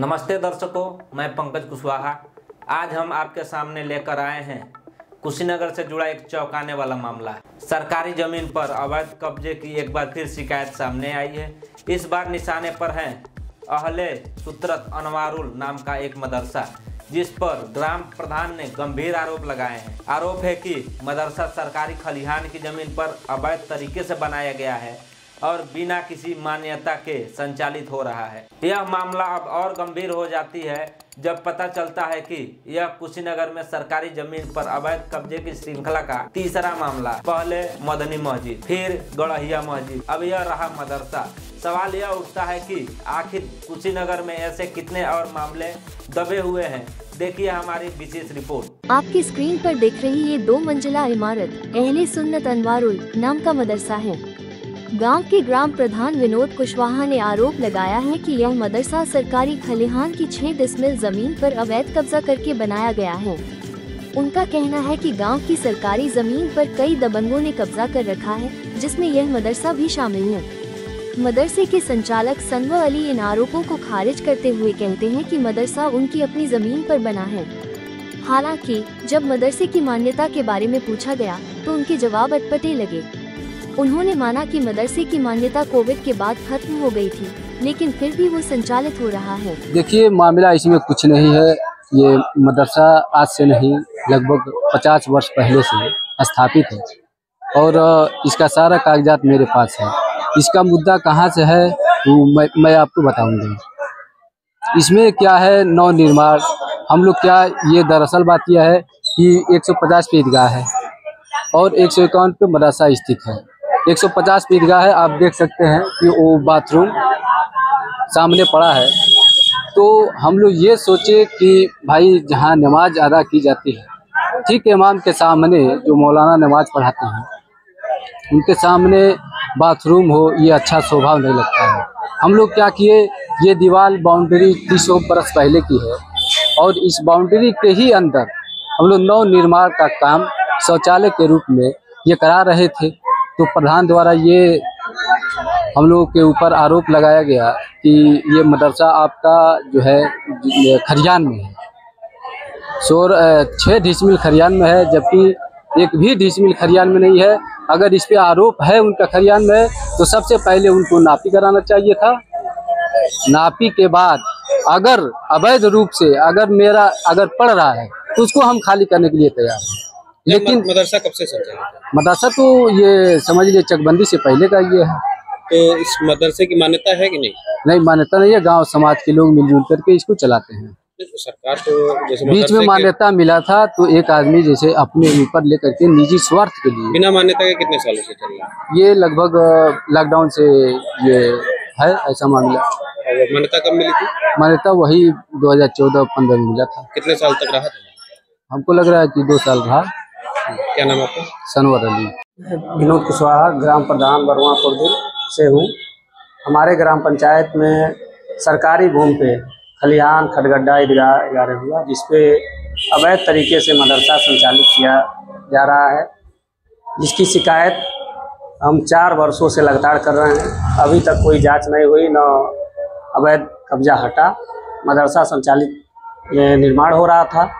नमस्ते दर्शकों, मैं पंकज कुशवाहा। आज हम आपके सामने लेकर आए हैं कुशीनगर से जुड़ा एक चौंकाने वाला मामला। सरकारी जमीन पर अवैध कब्जे की एक बार फिर शिकायत सामने आई है। इस बार निशाने पर है अहले सुत्रत अनवारुल नाम का एक मदरसा, जिस पर ग्राम प्रधान ने गंभीर आरोप लगाए हैं। आरोप है कि मदरसा सरकारी खलिहान की जमीन पर अवैध तरीके से बनाया गया है और बिना किसी मान्यता के संचालित हो रहा है। यह मामला अब और गंभीर हो जाती है जब पता चलता है कि यह कुशीनगर में सरकारी जमीन पर अवैध कब्जे की श्रृंखला का तीसरा मामला। पहले मदनी मस्जिद, फिर गड़हिया मस्जिद, अब यह रहा मदरसा। सवाल यह उठता है कि आखिर कुशीनगर में ऐसे कितने और मामले दबे हुए हैं। देखिए हमारी विशेष रिपोर्ट। आपकी स्क्रीन पर देख रही ये 2 मंजिला इमारत अहले सुन्नत अनवारुल नाम का मदरसा है। गांव के ग्राम प्रधान विनोद कुशवाहा ने आरोप लगाया है कि यह मदरसा सरकारी खलिहान की 6 डिसमिल जमीन पर अवैध कब्जा करके बनाया गया है। उनका कहना है कि गांव की सरकारी जमीन पर कई दबंगों ने कब्जा कर रखा है, जिसमें यह मदरसा भी शामिल है। मदरसे के संचालक सनवर अली इन आरोपों को खारिज करते हुए कहते हैं कि मदरसा उनकी अपनी जमीन पर बना है। हालांकि जब मदरसे की मान्यता के बारे में पूछा गया तो उनके जवाब अटपटे लगे। उन्होंने माना कि मदरसे की मान्यता कोविड के बाद खत्म हो गई थी, लेकिन फिर भी वो संचालित हो रहा है। देखिए, मामला इसमें कुछ नहीं है। ये मदरसा आज से नहीं, लगभग 50 वर्ष पहले से स्थापित है और इसका सारा कागजात मेरे पास है। इसका मुद्दा कहाँ से है वो मैं आपको बताऊंगा। इसमें क्या है, नव निर्माण हम लोग क्या, ये दरअसल बात यह है कि 150 पे ईदगाह है और 151 पे मदरसा स्थित है। 150 पे ईदगाह है, आप देख सकते हैं कि वो बाथरूम सामने पड़ा है। तो हम लोग ये सोचे कि भाई जहाँ नमाज अदा की जाती है, ठीक इमाम के सामने जो मौलाना नमाज पढ़ाते हैं उनके सामने बाथरूम हो, ये अच्छा स्वभाव नहीं लगता है। हम लोग क्या किए, ये दीवार बाउंड्री 30 बरस पहले की है और इस बाउंड्री के ही अंदर हम लोग नव निर्माण का काम शौचालय के रूप में ये करा रहे थे। तो प्रधान द्वारा ये हम लोगों के ऊपर आरोप लगाया गया कि ये मदरसा आपका जो है खरियान में है। 6 डिसमिल खरियान में है, जबकि एक भी डिसमिल खरियान में नहीं है। अगर इस पे आरोप है उनका खरियान में है तो सबसे पहले उनको नापी कराना चाहिए था। नापी के बाद अगर अवैध रूप से अगर पड़ रहा है तो उसको हम खाली करने के लिए तैयार हैं। लेकिन मदरसा कब से संचालित है? मदरसा तो ये समझ लीजिए चकबंदी से पहले का ये है। तो इस मदरसे की मान्यता है कि नहीं? नहीं, मान्यता नहीं है। गांव समाज के लोग मिलजुल करके इसको चलाते हैं। तो सरकार तो जैसे बीच में मान्यता मिला था तो एक आदमी जैसे अपने ऊपर लेकर के निजी स्वार्थ के लिए, बिना मान्यता के कितने सालों से चल रहा है? ये लगभग लॉकडाउन से ये है ऐसा मामला। और मान्यता कब मिली थी? मान्यता वही 2014-15 में मिला था। कितने साल तक रहा था? हमको लग रहा है कि 2 साल रहा। क्या नाम है आपका? सनवर अली। विनोद कुशवाहा, ग्राम प्रधान बरुआपुर से हूँ। हमारे ग्राम पंचायत में सरकारी भूमि पे खलिहान, खटगड्ढा, ईदगाह वगैरह हुआ, जिसपे अवैध तरीके से मदरसा संचालित किया जा रहा है, जिसकी शिकायत हम 4 वर्षों से लगातार कर रहे हैं। अभी तक कोई जांच नहीं हुई, न अवैध कब्जा हटा। मदरसा संचालित निर्माण हो रहा था,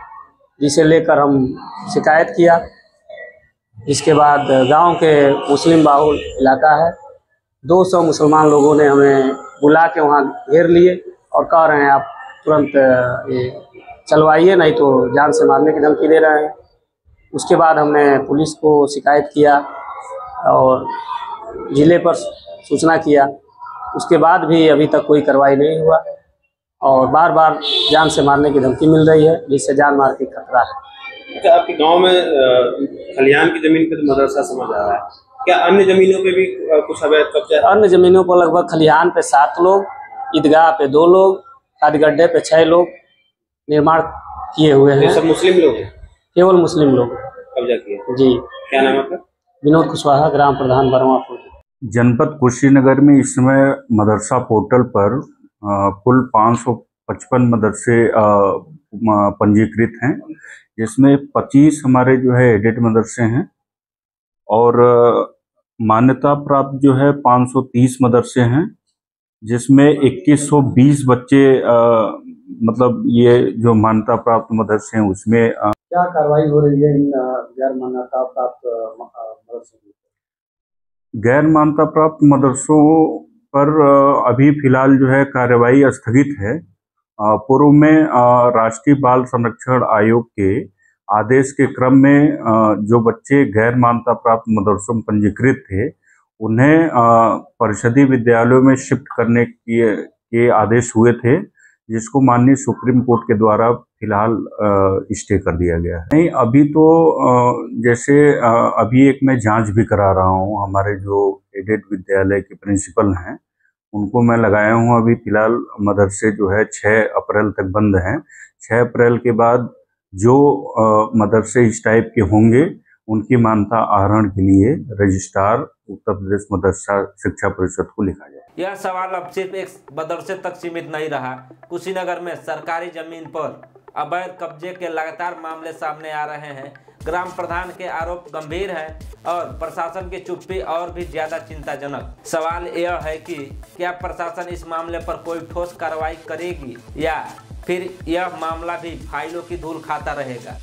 जिसे लेकर हम शिकायत किया। इसके बाद गांव के मुस्लिम बाहुल इलाका है, 200 मुसलमान लोगों ने हमें बुला के वहां घेर लिए और कह रहे हैं आप तुरंत ये चलवाइए, नहीं तो जान से मारने की धमकी दे रहे हैं। उसके बाद हमने पुलिस को शिकायत किया और जिले पर सूचना किया। उसके बाद भी अभी तक कोई कार्रवाई नहीं हुआ और बार बार जान से मारने की धमकी मिल रही है, जिससे जान मार की खतरा है। अच्छा, आपके गांव में खलिहान की जमीन पे तो मदरसा समझ आ रहा है, क्या अन्य जमीनों पे भी कुछ अवैध कब्जा है? अन्य जमीनों पर लगभग खलिहान पे 7 लोग, ईदगाह पे 2 लोग, खादगड्ढे पे 6 लोग निर्माण किए हुए हैं। सब मुस्लिम लोग हैं? केवल मुस्लिम लोग कब्जा किए। जी। क्या नाम है आपका? विनोद कुशवाहा, ग्राम प्रधान बरुआपुर। जनपद कुशीनगर में इस समय मदरसा पोर्टल पर कुल 555 मदरसे पंजीकृत हैं, जिसमें 25 हमारे जो है एडेड मदरसे हैं और मान्यता प्राप्त जो है 530 मदरसे हैं, जिसमें 2120 बच्चे मतलब ये जो मान्यता प्राप्त मदरसे हैं उसमें क्या कार्रवाई हो रही है इन गैर मान्यता प्राप्त मदरसों की? गैर मान्यता प्राप्त मदरसों पर अभी फिलहाल जो है कार्रवाई स्थगित है। पूर्व में राष्ट्रीय बाल संरक्षण आयोग के आदेश के क्रम में जो बच्चे गैर मान्यता प्राप्त मदरसों में पंजीकृत थे उन्हें परिषदीय विद्यालयों में शिफ्ट करने के आदेश हुए थे, जिसको माननीय सुप्रीम कोर्ट के द्वारा फिलहाल स्टे कर दिया गया है। नहीं, अभी तो जैसे अभी एक मैं जांच भी करा रहा हूँ, हमारे जो एडेड विद्यालय के प्रिंसिपल हैं उनको मैं लगाया हूँ। अभी फिलहाल मदरसे जो है 6 अप्रैल तक बंद हैं। 6 अप्रैल के बाद जो मदरसे इस टाइप के होंगे उनकी मान्यता आहरण के लिए रजिस्ट्रार उत्तर प्रदेश मदरसा शिक्षा परिषद को लिखा जाए। यह सवाल अब सिर्फ एक मदरसे तक सीमित नहीं रहा। कुशीनगर में सरकारी जमीन पर अवैध कब्जे के लगातार मामले सामने आ रहे हैं। ग्राम प्रधान के आरोप गंभीर है और प्रशासन की चुप्पी और भी ज्यादा चिंताजनक। सवाल यह है कि क्या प्रशासन इस मामले पर कोई ठोस कार्रवाई करेगी या फिर यह मामला भी फाइलों की धूल खाता रहेगा।